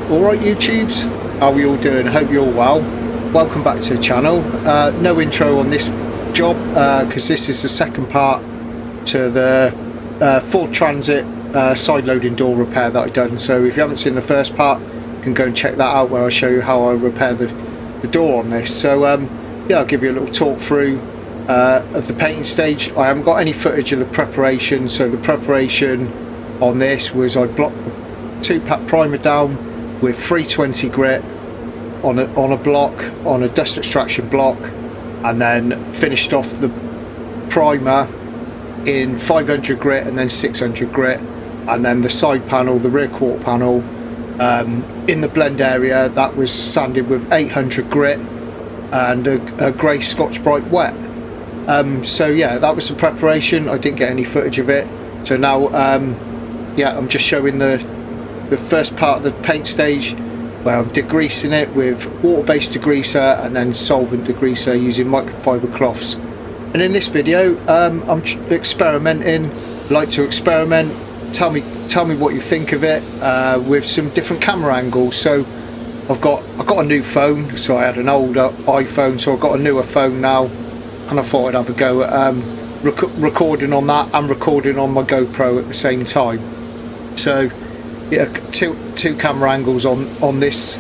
Alright YouTubes, how are we all doing? I hope you're all well. Welcome back to the channel. No intro on this job because this is the second part to the Ford Transit side loading door repair that I've done. So if you haven't seen the first part, you can go and check that out where I show you how I repair the door on this. So yeah, I'll give you a little talk through of the painting stage. I haven't got any footage of the preparation, so the preparation on this was I blocked the 2-pack primer down with 320 grit on a block, on a dust extraction block, and then finished off the primer in 500 grit and then 600 grit, and then the side panel, the rear quarter panel, in the blend area, that was sanded with 800 grit and a grey Scotch Brite wet. So yeah, that was the preparation. I didn't get any footage of it, so now yeah, I'm just showing the first part of the paint stage where I'm degreasing it with water-based degreaser and then solvent degreaser using microfiber cloths. And in this video I'm experimenting, like to experiment. Tell me what you think of it with some different camera angles. So I got a new phone, so I had an older iPhone, so I've got a newer phone now, and I thought I'd have a go at recording on that and recording on my GoPro at the same time. So yeah, two camera angles on this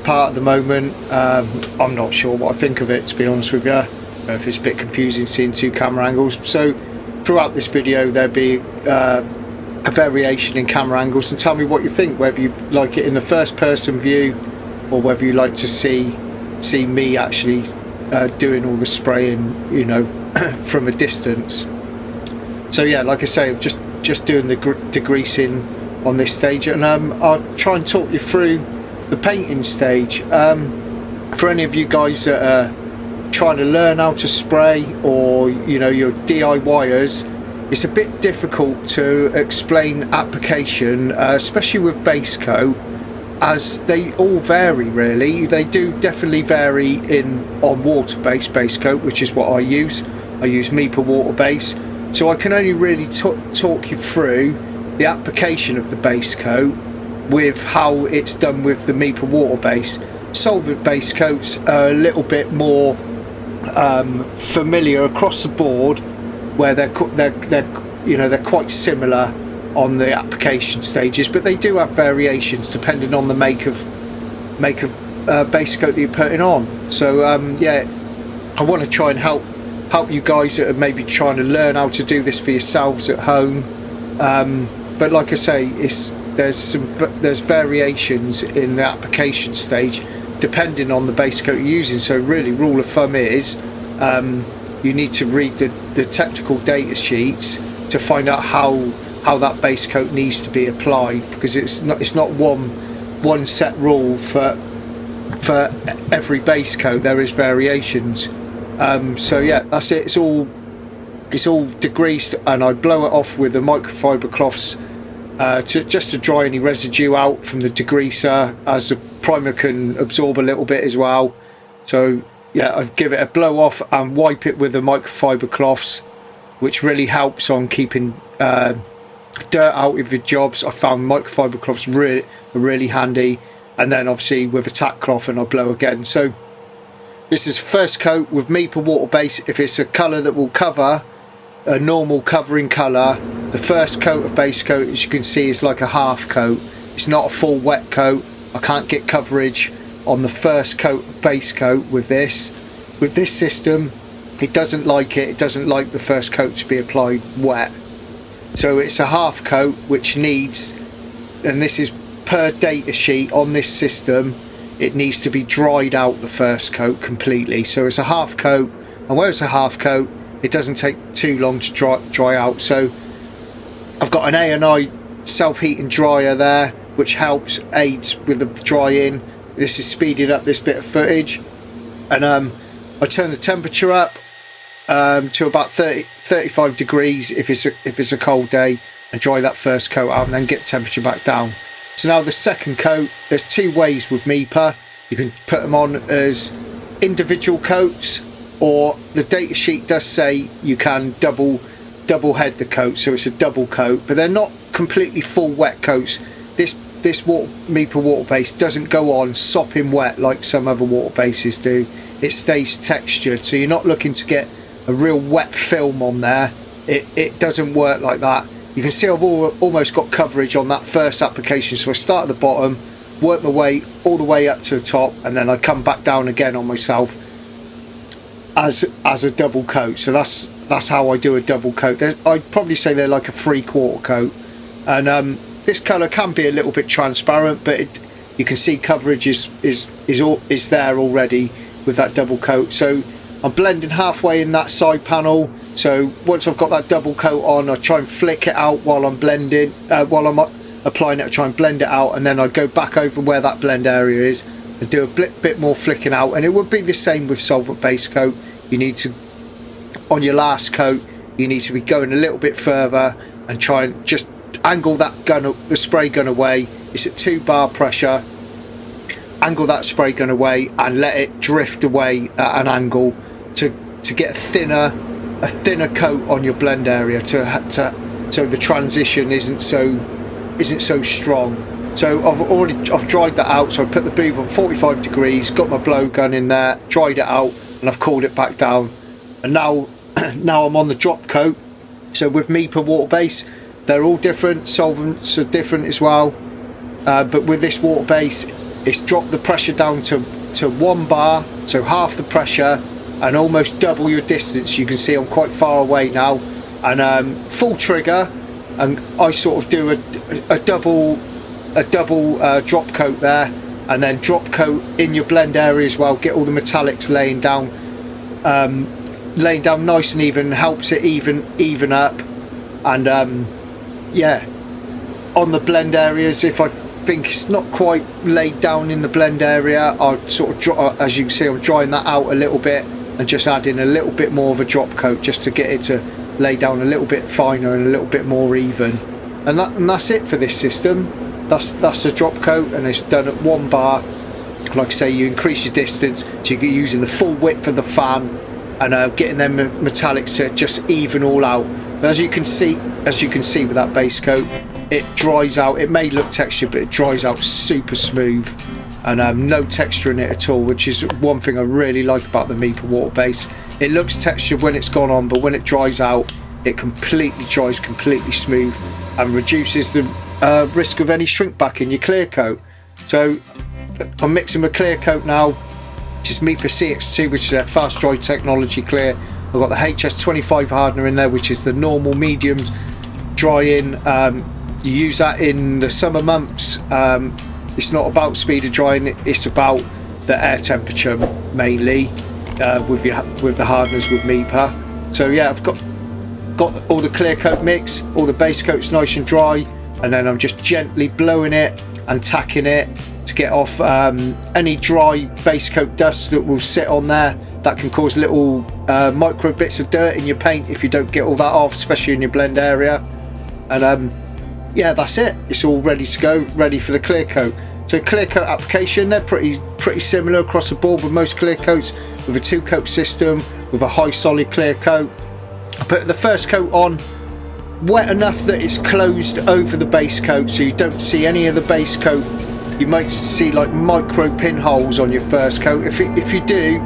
part at the moment. I'm not sure what I think of it, to be honest with you. If it's a bit confusing seeing two camera angles. So throughout this video there'll be a variation in camera angles, and tell me what you think, whether you like it in the first person view or whether you like to see me actually doing all the spraying, you know, from a distance. So yeah, like I say, I'm just doing the degreasing on this stage, and I'll try and talk you through the painting stage. For any of you guys that are trying to learn how to spray, or you know, you're DIYers, it's a bit difficult to explain application, especially with Basecoat, as they all vary really. They do definitely vary on Waterbase Basecoat, which is what I use. I use Mipa Waterbase, so I can only really talk you through the application of the Basecoat with how it's done with the Mipa Waterbase. Solvent Basecoats are a little bit more familiar across the board, where they're quite similar on the application stages, but they do have variations depending on the make of Basecoat that you're putting on. So yeah, I want to try and help you guys that are maybe trying to learn how to do this for yourselves at home. But like I say, there's variations in the application stage depending on the Basecoat you're using. So really, rule of thumb is you need to read the technical data sheets to find out how that Basecoat needs to be applied, because it's not one set rule for every Basecoat. There is variations. So yeah, that's it. It's all degreased, and I blow it off with the microfiber cloths just to dry any residue out from the degreaser, as the primer can absorb a little bit as well. So yeah, I give it a blow off and wipe it with the microfiber cloths, which really helps on keeping dirt out of your jobs. I found microfiber cloths really handy, and then obviously with a tack cloth, and I blow again. So this is first coat with Mipa Waterbase. If it's a colour that will cover a normal covering colour, the first coat of Basecoat, as you can see, is like a half coat. It's not a full wet coat. I can't get coverage on the first coat of Basecoat with this. With this system, it doesn't like it. It doesn't like the first coat to be applied wet. So it's a half coat which needs, and this is per data sheet on this system, it needs to be dried out, the first coat, completely. So it's a half coat, and where it's a half coat, it doesn't take too long to dry out. So I've got an A&I self-heating dryer there, which aids with the drying. This is speeding up this bit of footage, and I turn the temperature up to about 35 degrees if it's a cold day, and dry that first coat out, and then get the temperature back down. So now the second coat, there's two ways with Mipa. You can put them on as individual coats, or the data sheet does say you can double head the coat, so it's a double coat, but they're not completely full wet coats. This Mipa water base doesn't go on sopping wet like some other water bases do. It stays textured, so you're not looking to get a real wet film on there. It doesn't work like that. You can see I've almost got coverage on that first application, so I start at the bottom, work my way all the way up to the top, and then I come back down again on myself as a double coat. So that's how I do a double coat. I'd probably say they're like a 3/4 coat, and this colour can be a little bit transparent, but you can see coverage is there already with that double coat. So I'm blending halfway in that side panel, so once I've got that double coat on, I try and flick it out while I'm blending, while I'm applying it. I try and blend it out, and then I go back over where that blend area is and do a bit more flicking out. And it would be the same with solvent base coat. You need to, on your last coat, you need to be going a little bit further and try and just angle that gun, the spray gun away. It's at 2 bar pressure. Angle that spray gun away and let it drift away at an angle to get a thinner coat on your blend area, so the transition isn't so strong. So I've dried that out. So I put the booth on 45 degrees, got my blowgun in there, dried it out, and I've cooled it back down. And now I'm on the drop coat. So with Mipa water base, they're all different. Solvents are different as well, but with this water base, it's dropped the pressure down to 1 bar, so half the pressure, and almost double your distance. You can see I'm quite far away now, and full trigger, and I sort of do a double drop coat there, and then drop coat in your blend area as well. Get all the metallics laying down nice and even, helps it even up. And yeah, on the blend areas, if I think it's not quite laid down in the blend area, I'll sort of, as you can see, I'm drying that out a little bit and just adding a little bit more of a drop coat just to get it to lay down a little bit finer and a little bit more even. And that's it for this system. That's the drop coat, and it's done at 1 bar. Like I say, you increase your distance, so you're using the full width of the fan and getting them metallics to just even all out. But as you can see with that base coat, it dries out. It may look textured, but it dries out super smooth, and no texture in it at all, which is one thing I really like about the Mipa water base. It looks textured when it's gone on, but when it dries out, it dries completely smooth and reduces the risk of any shrink back in your clear coat. So I'm mixing my clear coat now, which is Mipa CX2, which is their fast dry technology clear. I've got the HS25 hardener in there, which is the normal medium dry in. You use that in the summer months. It's not about speed of drying, it's about the air temperature mainly, with the hardeners with Mipa. So yeah, I've got all the clear coat mix, all the base coat's nice and dry, and then I'm just gently blowing it and tacking it to get off any dry base coat dust that will sit on there. That can cause little micro bits of dirt in your paint if you don't get all that off, especially in your blend area. And yeah, that's it. It's all ready to go, ready for the clear coat. So clear coat application, they're pretty similar across the board with most clear coats, with a 2-coat system with a high solid clear coat. I put the first coat on wet enough that it's closed over the base coat, so you don't see any of the base coat. You might see like micro pinholes on your first coat. If you do,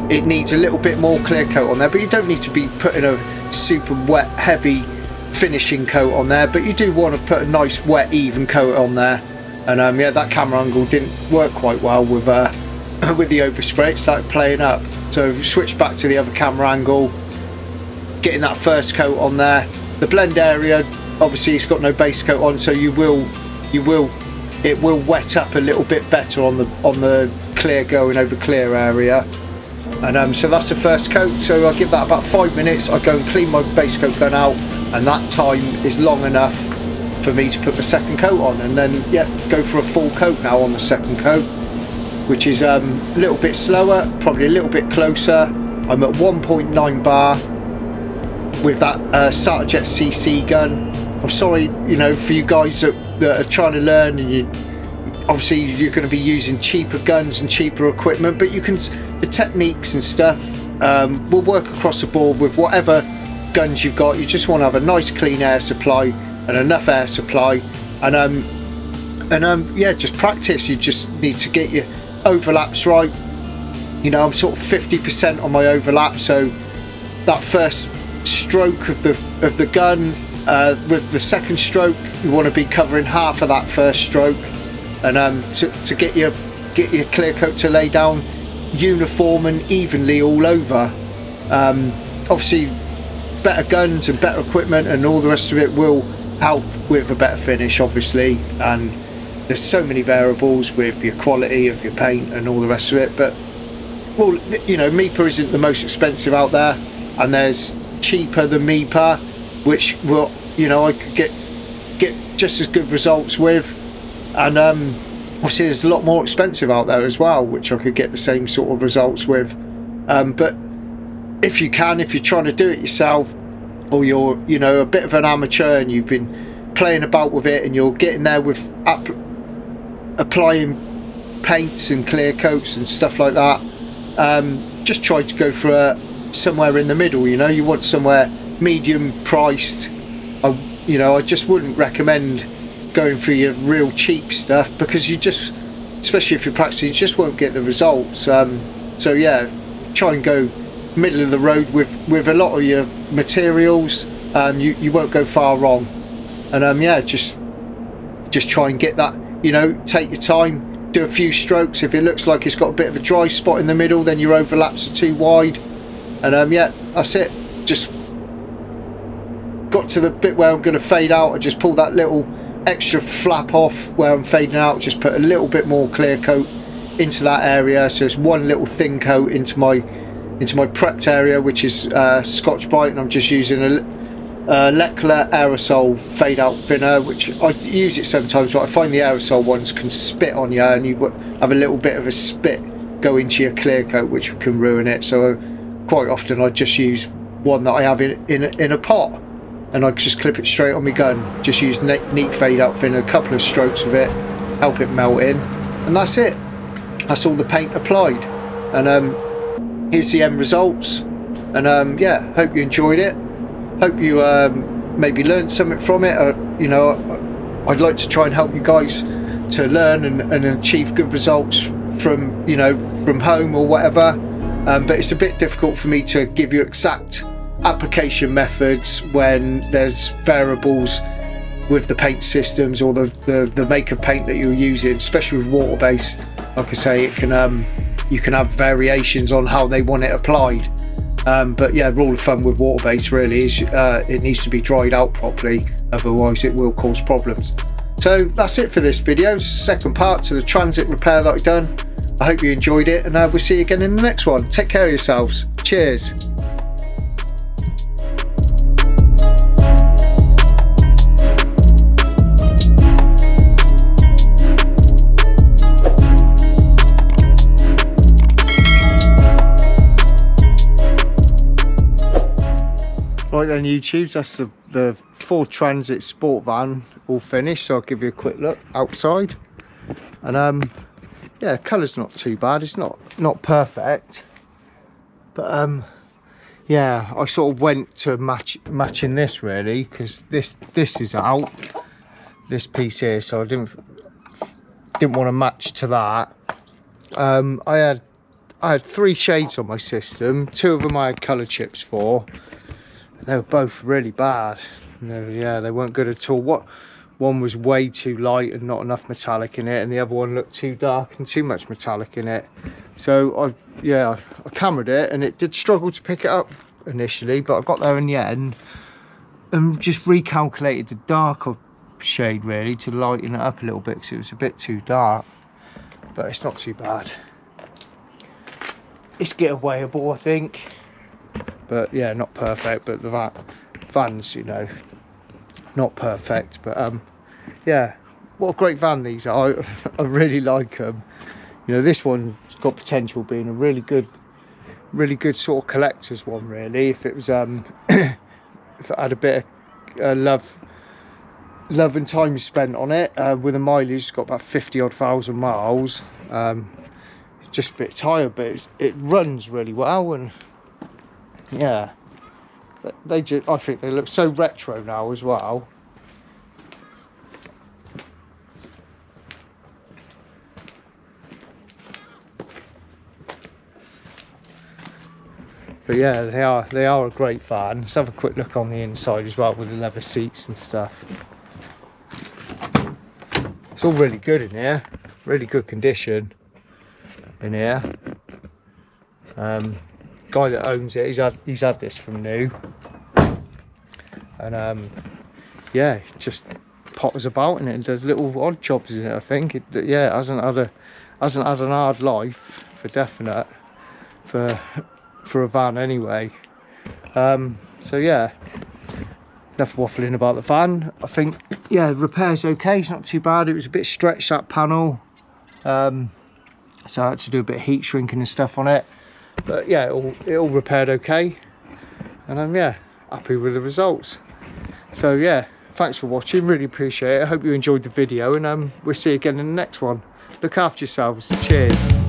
it needs a little bit more clear coat on there, but you don't need to be putting a super wet heavy finishing coat on there, but you do want to put a nice wet even coat on there. And yeah, that camera angle didn't work quite well with the overspray. It started playing up, so switch back to the other camera angle, getting that first coat on there. The blend area, obviously it's got no base coat on, so it will wet up a little bit better on the clear going over clear area. And so that's the first coat. So I give that about 5 minutes. I go and clean my base coat gun out, and that time is long enough for me to put the second coat on, and then yeah, go for a full coat now on the second coat, which is a little bit slower, probably a little bit closer. I'm at 1.9 bar with that Satajet CC gun. I'm sorry, you know, for you guys that are trying to learn, and obviously you're going to be using cheaper guns and cheaper equipment, but the techniques and stuff will work across the board with whatever guns you've got. You just want to have a nice clean air supply and enough air supply, and And yeah, just practice. You just need to get your overlaps right. You know, I'm sort of 50% on my overlap, so that first stroke of the gun, with the second stroke you want to be covering half of that first stroke, and to get your clear coat to lay down uniform and evenly all over. Obviously better guns and better equipment and all the rest of it will help with a better finish, obviously, and there's so many variables with your quality of your paint and all the rest of it. But well, you know, Mipa isn't the most expensive out there, and there's cheaper than Mipa, which will, you know, I could get just as good results with, and obviously there's a lot more expensive out there as well, which I could get the same sort of results with. But if you're trying to do it yourself, or you're, you know, a bit of an amateur and you've been playing about with it and you're getting there with applying paints and clear coats and stuff like that, just try to go for somewhere in the middle. You know, you want somewhere medium priced. You know, I just wouldn't recommend going for your real cheap stuff, because you just, especially if you're practicing, you just won't get the results. So yeah, try and go middle of the road with a lot of your materials. You won't go far wrong. And yeah, just try and get that, you know, take your time, do a few strokes. If it looks like it's got a bit of a dry spot in the middle, then your overlaps are too wide. And yeah, that's it. Just got to the bit where I'm going to fade out, I just pull that little extra flap off where I'm fading out, just put a little bit more clear coat into that area, so it's one little thin coat into my prepped area, which is Scotch Brite, and I'm just using a Leckler aerosol fade out thinner, which I use it sometimes, but I find the aerosol ones can spit on you, and you have a little bit of a spit go into your clear coat, which can ruin it. So quite often I just use one that I have in a pot, and I just clip it straight on my gun. Just use neat fade out thinner, a couple of strokes of it, help it melt in, and that's it. That's all the paint applied. And here's the end results. And yeah, hope you enjoyed it. Hope you maybe learned something from it. You know, I'd like to try and help you guys to learn and achieve good results from, you know, from home or whatever. But it's a bit difficult for me to give you exact application methods when there's variables with the paint systems or the make of paint that you're using, especially with Waterbase. Like I say, it can you can have variations on how they want it applied. But yeah, rule of thumb with Waterbase really is it needs to be dried out properly, otherwise it will cause problems. So that's it for this video. It's the second part to the transit repair that I've done. I hope you enjoyed it, and we'll see you again in the next one. Take care of yourselves. Cheers. Right then, YouTube, that's the Ford Transit Sport van all finished, so I'll give you a quick look outside. And yeah, colour's not too bad, it's not perfect, but yeah, I sort of went to matching this really, because this is out, this piece here, so I didn't want to match to that. I had 3 shades on my system, 2 of them I had colour chips for. They were both really bad. Yeah, they weren't good at all. One was way too light and not enough metallic in it, and the other one looked too dark and too much metallic in it. So I cameraed it, and it did struggle to pick it up initially, but I got there in the end and just recalculated the darker shade really to lighten it up a little bit, because it was a bit too dark. But it's not too bad. It's getawayable, I think. But yeah, not perfect, but the vans, you know, not perfect, but yeah, what a great van these are. I really like them. You know, this one's got potential being a really good sort of collector's one really, if it was if it had a bit of love and time spent on it. With a mileage, it's got about 50 odd thousand miles. It's just a bit tired, but it runs really well, and yeah, I think they look so retro now as well. But yeah, they are a great van. Let's have a quick look on the inside as well with the leather seats and stuff. It's all really good in here, really good condition in here. Guy that owns it, he's had this from new, and yeah, he just potters about in it and does little odd jobs in it. I think yeah, hasn't had an hard life for definite for a van anyway. So yeah, enough waffling about the van. I think, yeah, repair's okay, it's not too bad. It was a bit stretched, that panel, so I had to do a bit of heat shrinking and stuff on it, but yeah, it all repaired okay, and I'm yeah, happy with the results. So yeah, thanks for watching, really appreciate it. I hope you enjoyed the video, and we'll see you again in the next one. Look after yourselves. Cheers.